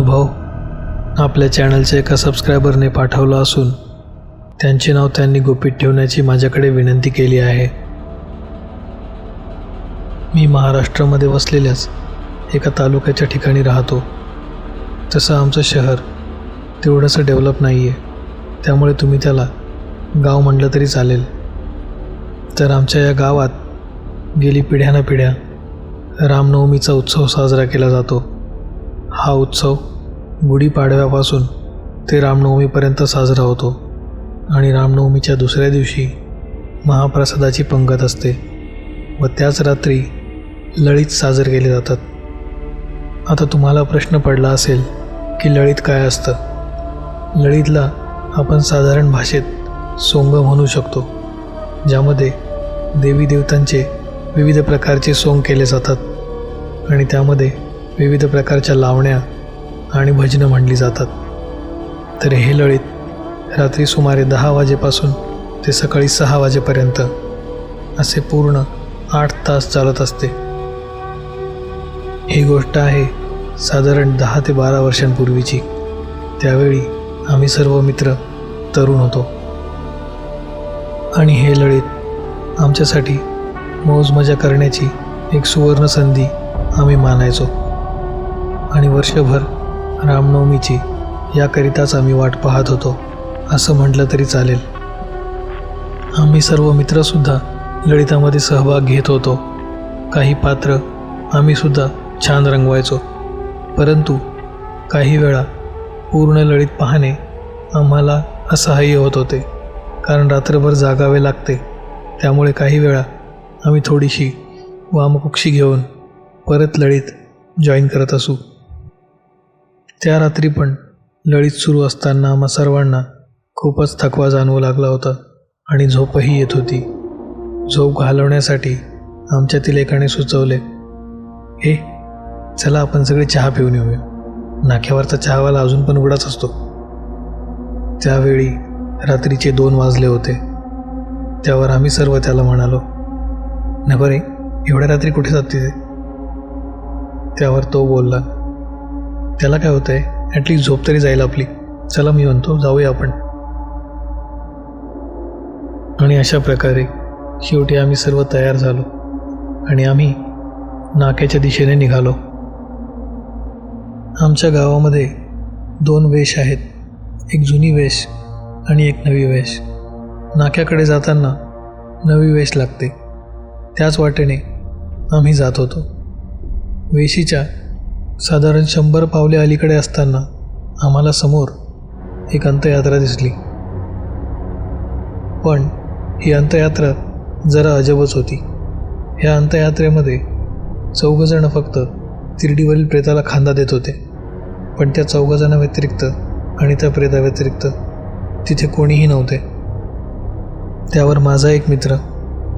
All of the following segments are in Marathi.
अनुभव आपल्या चॅनलच्या एका सबस्क्रायबरने पाठवला असून त्यांचे नाव त्यांनी गुपित ठेवण्याची माझ्याकडे विनंती केली आहे. मी महाराष्ट्रामध्ये वसलेल्याच एका तालुक्याच्या ठिकाणी राहतो. तसं आमचं शहर तेवढंसं डेव्हलप नाही आहे, त्यामुळे तुम्ही त्याला गाव म्हटलं तरी चालेल. तर आमच्या या गावात गेली पिढ्यानपिढ्या रामनवमीचा उत्सव साजरा केला जातो. हा उत्सव गुढीपाडव्यापासून ते रामनवमीपर्यंत साजरा होतो आणि रामनवमीच्या दुसऱ्या दिवशी महाप्रसादाची पंगत असते व त्याच रात्री लळीत साजरे केले जातात. आता तुम्हाला प्रश्न पडला असेल की लळीत काय असतं. लळीतला आपण साधारण भाषेत सोंग म्हणू शकतो, ज्यामध्ये देवी देवतांचे विविध प्रकारचे सोंग केले जातात आणि त्यामध्ये विविध प्रकारच्या लावण्या आणि भजनं म्हणली जातात. तर हे लळीत रात्री सुमारे 10 वाजेपासून ते सकाळी 6 वाजेपर्यंत असे पूर्ण 8 तास चालत असते. ही गोष्ट आहे साधारण 10 ते 12 वर्षांपूर्वीची. त्यावेळी आम्ही सर्व मित्र तरुण होतो आणि हे लळीत आमच्यासाठी मौज मजा करण्याची एक सुवर्ण संधी आम्ही मानायचो आणि वर्षभर रामनवमीची याकरिताच आम्ही वाट पाहत होतो असं म्हटलं तरी चालेल. आम्ही सर्व मित्रसुद्धा लळितामध्ये सहभाग घेत होतो. काही पात्र आम्हीसुद्धा छान रंगवायचो, परंतु काही वेळा पूर्ण लळीत पाहणे आम्हाला असह्य होत होते, कारण रात्रभर जागावे लागते. त्यामुळे काही वेळा आम्ही थोडीशी वामकुक्षी घेऊन परत लळीत जॉईन करत असू. त्या रात्री पण लळीत सुरू असताना आम्हा सर्वांना खूपच थकवा जाणवू लागला होता आणि झोपही येत होती. झोप घालवण्यासाठी आमच्यातील एकाने सुचवले, हे चला आपण सगळे चहा पिऊन येऊया. नाक्यावरचा चहावाला अजून पण उघडाच असतो. त्यावेळी रात्रीचे 2 वाजले होते. त्यावर आम्ही सर्व त्याला म्हणालो, नको रे, एवढ्या रात्री कुठे जाते ते. त्यावर तो बोलला, त्याला काय होतं आहे, ॲटलीस्ट झोप तरी जाईल आपली. चला मी म्हणतो जाऊया आपण. आणि अशा प्रकारे शेवटी आम्ही सर्व तयार झालो आणि आम्ही नाक्याच्या दिशेने निघालो. आमच्या गावामध्ये 2 वेश आहेत, एक जुनी वेश आणि एक नवी वेश. नाक्याकडे जाताना नवी वेश लागते, त्याच वाटेने आम्ही जात होतो. वेशीच्या साधारण 100 पावले अलीकडे असताना आम्हाला समोर एक अंत्ययात्रा दिसली. पण ही अंत्ययात्रा जरा अजबच होती. ह्या अंत्ययात्रेमध्ये 4 जण फक्त तिरडीवरील प्रेताला खांदा देत होते, पण त्या 4 जणांव्यतिरिक्त आणि त्या प्रेताव्यतिरिक्त तिथे कोणीही नव्हते. त्यावर माझा एक मित्र,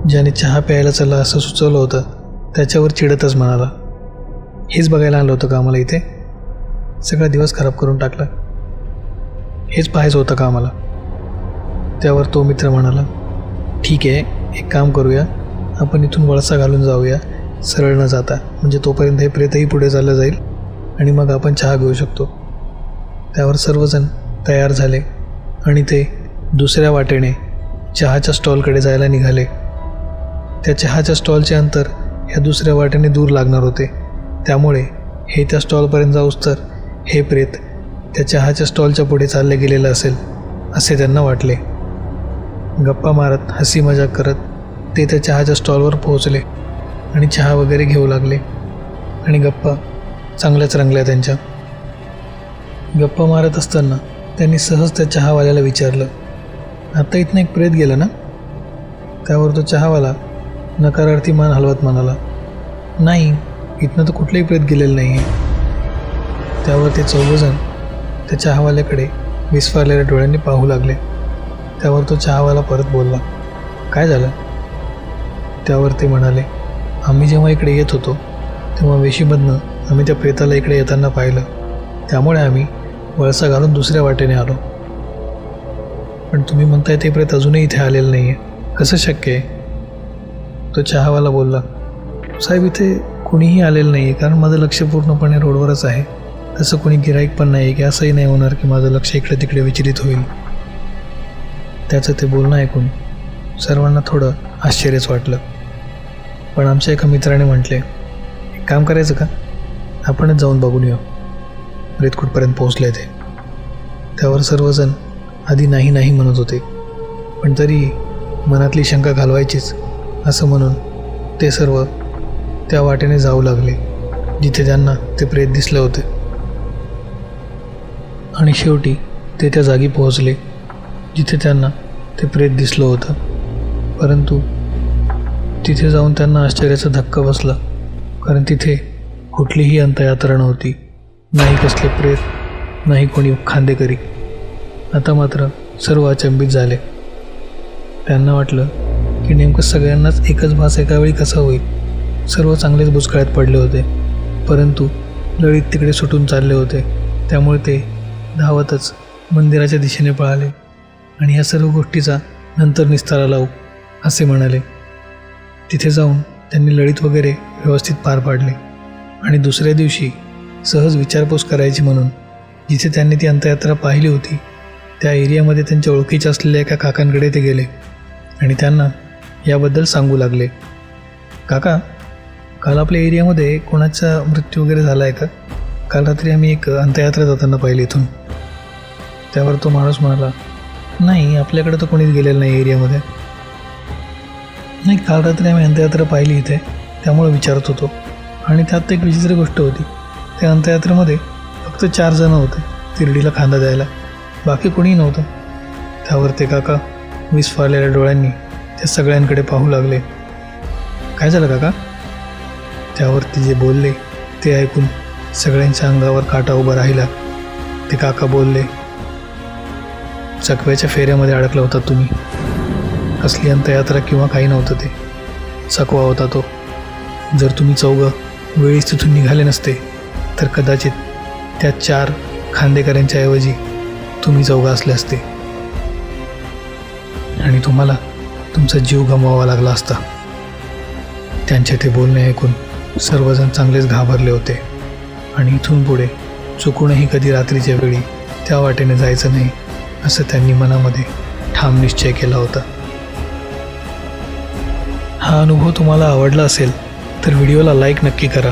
ज्याने चहा प्यायला चला असं सुचवलं होतं, त्याच्यावर चिडतच म्हणाला, हेच बघायला आलं होतं का आम्हाला इथे? सगळा दिवस खराब करून टाकला. हेच पाहायचं होतं का आम्हाला? त्यावर तो मित्र म्हणाला, ठीक आहे, एक काम करूया, आपण इथून वळसा घालून जाऊया सरळ न जाता, म्हणजे तोपर्यंत हे प्रेतही पुढे चाललं जाईल आणि मग आपण चहा घेऊ शकतो. त्यावर सर्वजण तयार झाले आणि ते दुसऱ्या वाटेने चहाच्या स्टॉलकडे जायला निघाले. त्या चहाच्या स्टॉलचे अंतर ह्या दुसऱ्या वाटेने दूर लागणार होते, त्यामुळे हे त्या स्टॉलपर्यंत जाऊस तर हे प्रेत त्या चहाच्या स्टॉलच्या पुढे चालले गेलेलं असेल असे त्यांना वाटले. गप्पा मारत हसी मजाक करत ते त्या चहाच्या स्टॉलवर पोहोचले आणि चहा वगैरे घेऊ लागले आणि गप्पा चांगल्याच रंगल्या त्यांच्या. गप्पा मारत असताना त्यांनी सहज त्या चहावाल्याला विचारलं, आता इथनं एक प्रेत गेलं ना? त्यावर तो चहावाला नकारार्थी मान हलवत म्हणाला, नाही, इथनं तर कुठलंही प्रेत गेलेलं नाही आहे. त्यावर ते 4 जण त्या चहावाल्याकडे विस्फारलेल्या डोळ्यांनी पाहू लागले. त्यावर तो चहावाला परत बोलला, काय झालं? त्यावर ते म्हणाले, आम्ही जेव्हा इकडे येत होतो तेव्हा वेशीमधनं आम्ही त्या प्रेताला इकडे येताना पाहिलं, त्यामुळे आम्ही वळसा घालून दुसऱ्या वाटेने आलो. पण तुम्ही म्हणताय ते प्रेत अजूनही इथे आलेलं नाही आहे, कसं शक्य आहे? तो चहावाला बोलला, साहेब इथे कुणीही आलेलं नाही आहे, कारण माझं लक्ष पूर्णपणे रोडवरच आहे. तसं कोणी गिऱ्हाईक पण नाही की असंही नाही होणार की माझं लक्ष इकडे तिकडे विचलित होईल. त्याचं ते बोलणं ऐकून सर्वांना थोडं आश्चर्यच वाटलं. पण आमच्या एका मित्राने म्हटले, एक काम करायचं का, आपणच जाऊन बघून येऊ प्रेत कुठपर्यंत पोहोचले ते. त्यावर सर्वजण आधी नाही नाही म्हणत होते, पण तरी मनातली शंका घालवायचीच असं म्हणून ते सर्व त्या वाटेने जाऊ लागले जिथे त्यांना ते प्रेत दिसलं होते. आणि शेवटी ते त्या जागी पोहोचले जिथे त्यांना ते प्रेत दिसलं होतं. परंतु तिथे जाऊन त्यांना आश्चर्याचा धक्का बसला, कारण तिथे कुठलीही अंत्ययात्रा नव्हती, नाही कसले प्रेत, नाही कोणी खांदेकरी. आता मात्र सर्व अचंबित झाले. त्यांना वाटलं की नेमकं सगळ्यांनाच एकच भास एकावेळी कसा होईल. सर्व चांगलेच बुचकळ्यात पडले होते, परंतु ललित तिकडे सुटून चालले होते. त्यामुळे ते धावतच मंदिराच्या दिशेने पळाले आणि या सर्व गोष्टीचा नंतर निस्तारा लावू असे म्हणाले. तिथे जाऊन त्यांनी ललित वगैरे व्यवस्थित पार पाडले आणि दुसऱ्या दिवशी सहज विचारपूस करायची म्हणून जिथे त्यांनी ती अंत्ययात्रा पाहिली होती त्या एरियामध्ये त्यांच्या ओळखीच्या असलेल्या एका काकांकडे ते गेले आणि त्यांना याबद्दल सांगू लागले. काका, काल आपल्या एरियामध्ये कोणाचा मृत्यू वगैरे झाला आहे का? काल रात्री आम्ही एक अंत्ययात्रा जाताना पाहिली इथून. त्यावर तो माणूस म्हणाला, नाही, आपल्याकडे तर कोणीच गेलेलं नाही एरियामध्ये. नाही, काल रात्री आम्ही अंत्ययात्रा पाहिली इथे, त्यामुळे विचारत होतो. आणि त्यात एक विचित्र गोष्ट होती, त्या अंत्ययात्रेमध्ये फक्त 4 जण होते तिरडीला खांदा द्यायला, बाकी कोणीही नव्हतं. त्यावर ते काका विस्फारलेल्या डोळ्यांनी त्या सगळ्यांकडे पाहू लागले. काय झालं काका? त्यावर ते जे बोलले ते ऐकून सगळ्यांच्या अंगावर काटा उभा राहिला. ते काका बोलले, चकव्याच्या फेऱ्यामध्ये अडकला होता तुम्ही. कसली अंत्ययात्रा किंवा काही नव्हतं, ते चकवा होता तो. जर तुम्ही चौघं वेळीच तिथून निघाले नसते तर कदाचित त्या 4 खांदेकऱ्यांच्या ऐवजी तुम्ही चौघं असले असते आणि तुम्हाला तुमचा जीव गमवावा लागला असता. त्यांचे ते बोलणे ऐकून सर्वजण चांगलेच घाबरले होते आणि इथून पुढे चुकूनही कधी रात्रीच्या वेळी त्या वाटेने जायचं नाही असं त्यांनी मनामध्ये ठाम निश्चय केला होता. हा अनुभव तुम्हाला आवडला असेल तर व्हिडिओला लाईक नक्की करा.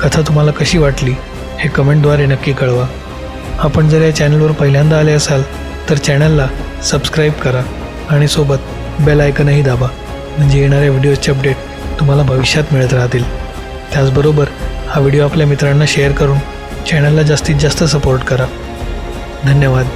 कथा तुम्हाला कशी वाटली हे कमेंटद्वारे नक्की कळवा. आपण जर या चॅनलवर पहिल्यांदा आले असाल तर चॅनलला सबस्क्राईब करा आणि सोबत बेल आयकनही दाबा, म्हणजे येणाऱ्या व्हिडिओचे अपडेट तुम्हाला भविष्यात मिळत राहतील. त्याचबरोबर हा व्हिडिओ आपल्या मित्रांना शेअर करून चॅनलला जास्तीत जास्त सपोर्ट करा. धन्यवाद.